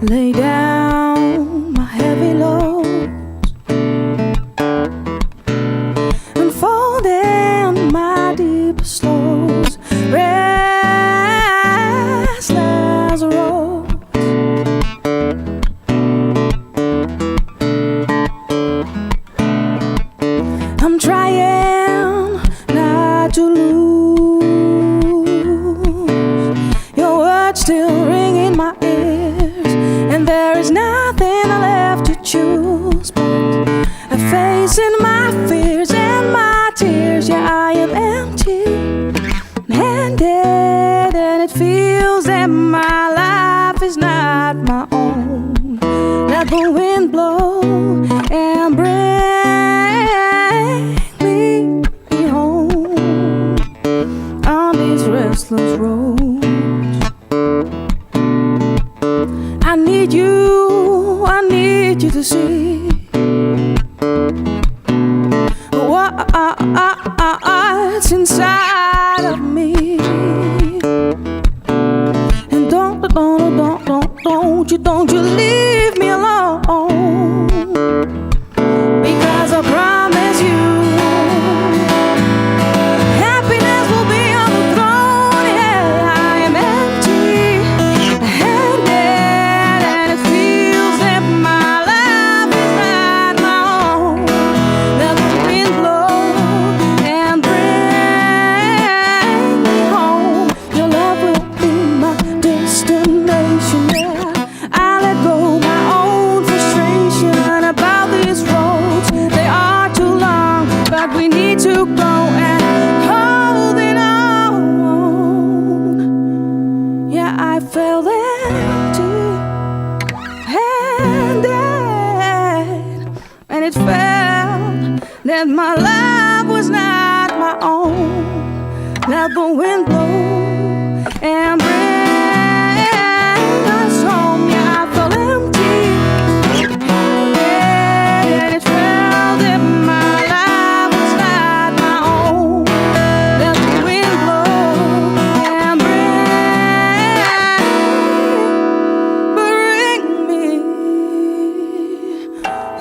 Lay down my heavy load and fall down my deepest lows. Restless roads. I'm trying not to lose your words still ring in my ears, and there is nothing left to choose but a face in my fears and my tears. Yeah, I am empty handed, and it feels that my life is not my own. Let the wind blow and bring me home on these restless roads. I need you to see what's inside of me. And don't you leave me alone, because I promise you happiness will be on the throne. Yeah, I am empty handed, and it feels that my life is not my own. Let the wind blow and bring me home. Your love will be my destination. Yeah, I let go my own frustration about these roads. They are too long, but we need to go and holding on. Yeah, I felt empty handed, and it felt that my life was not my own. Let the wind blow and bring us home. Yeah, I felt empty handed, and it felt that my life was not my own. Let the wind blow and bring me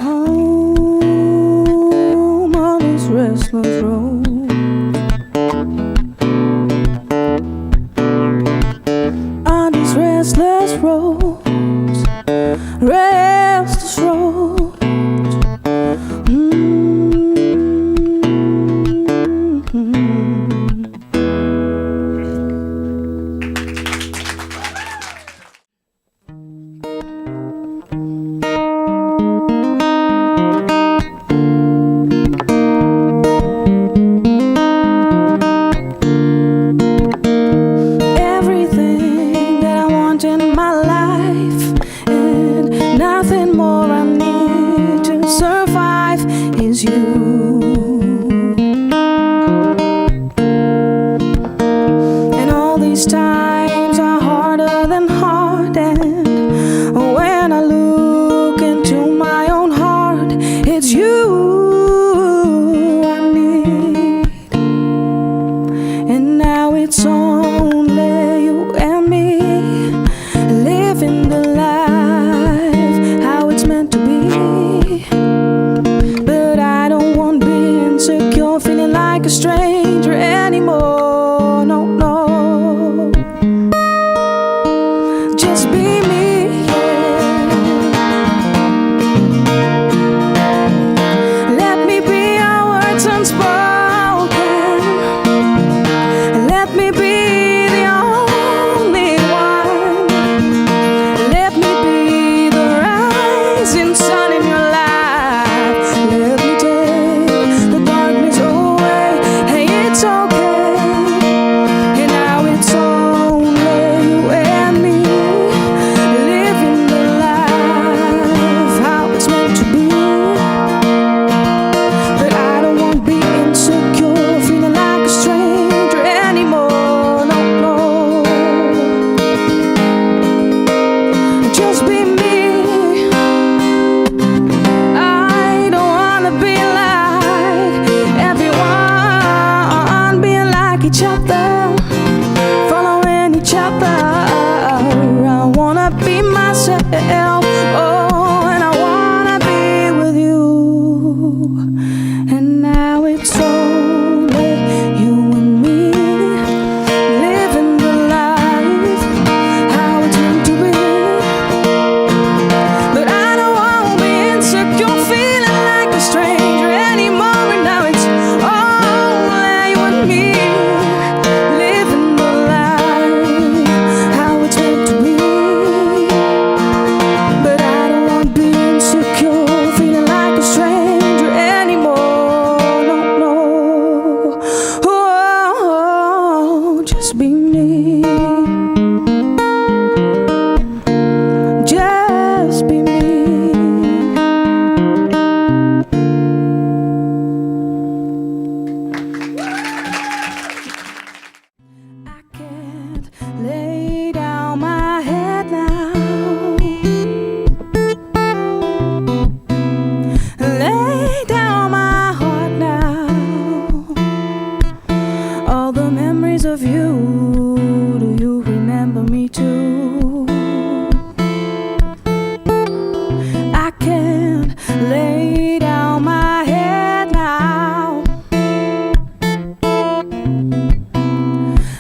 home on this restless road. On these restless roads, restless roads. Everything that I want in my life, and nothing more I need to survive, is you. And all these times are harder than hard, and when I look into my own heart, it's you I need. And now it's only you and me, living the life how it's meant to be. But I don't want being insecure, feeling like a stranger anymore. No, no, just be me, yeah. Oh, and I wanna be with you. And now it's only you and me, living the life how it's meant to be. But I don't wanna be insecure, feeling like a stranger anymore. And now it's only you and me, living the life how it's meant to be. But I don't wanna be insecure, feeling like a stranger anymore. No, no. Oh, just be me. Just be me. I can't lay down my head now, lay down my heart now. All the memories of you, do you remember me too? I can't lay down my head now,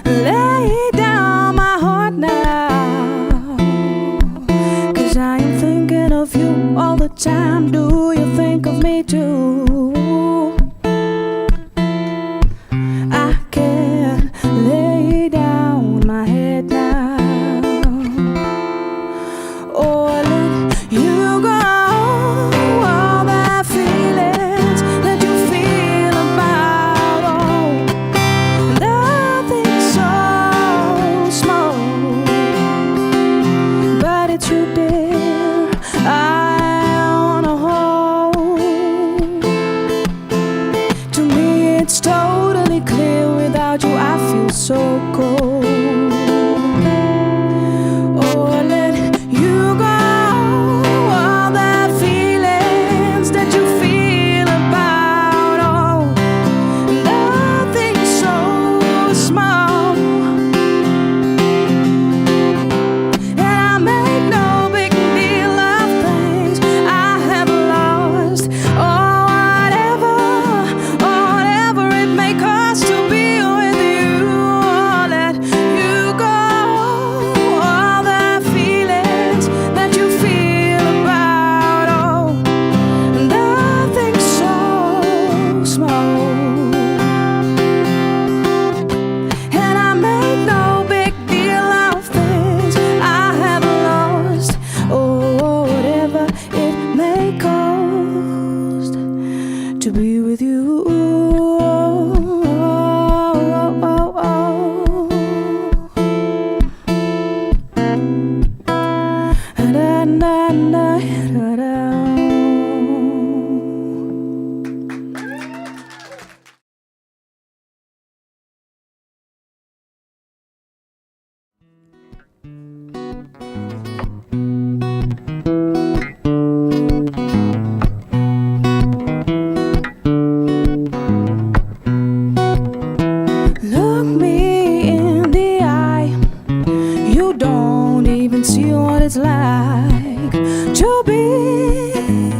lay down my heart now. 'Cause I am thinking of you all the time. Do you think of me too? I can't lay down my head now, or let you go. All the feelings that you feel about, oh, nothing so small, but it's you, dear, I wanna hold. To me it's totally clear, without you I feel so cold. Oh, let you go. All the feelings that you feel about, oh, nothing so small. And I make no big deal of things I have lost, or whatever it may cost to be with you. Oh, let you go. All the feelings that you feel about, oh, nothing so small. And I make no big deal of things I have lost, or whatever it may cost to be with you. Da, da, da, da, da. Look me in the eye, you don't even see what it's like to be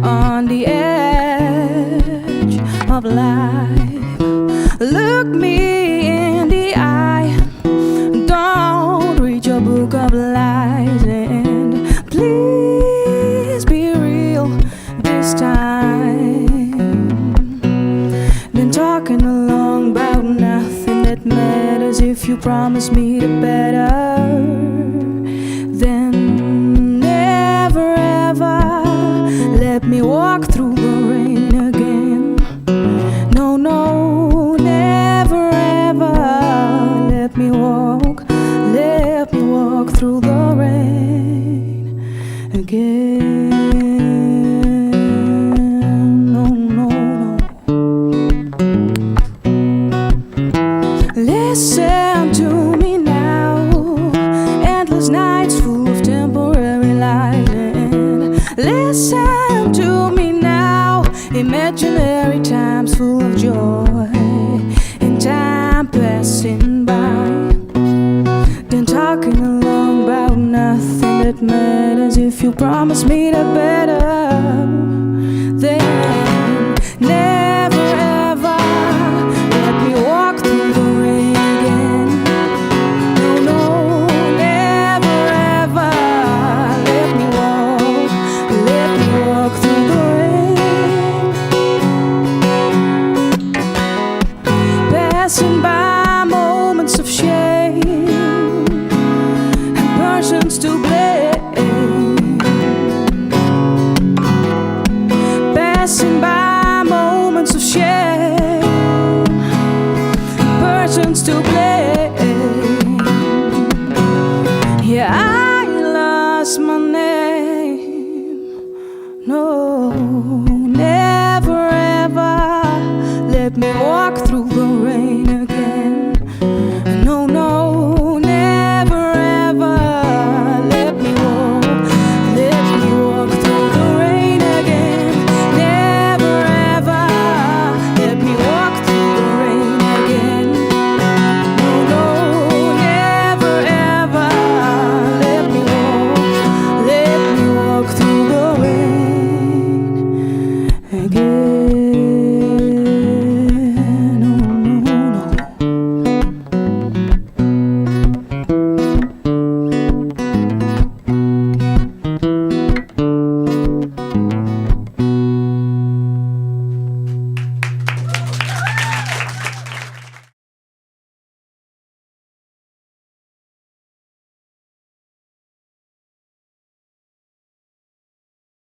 on the edge of life. Look me in the eye, don't read your book of lies, and please be real this time. Been talking along about nothing that matters. If you promise me the better, then never ever let me walk through the rain again. No, no, never ever let me walk through the rain again. No, no, no. Listen to me now, endless nights full of temporary light. And listen to me now, imaginary times full of joy, and time passing by. Then talking along about nothing that it matters if you promise me the better. Then never ever let me walk through the rain again. No, no, never ever let me walk through the rain. Passing by moments of shame and persons to blame. Passing by moments of shame, persons to blame.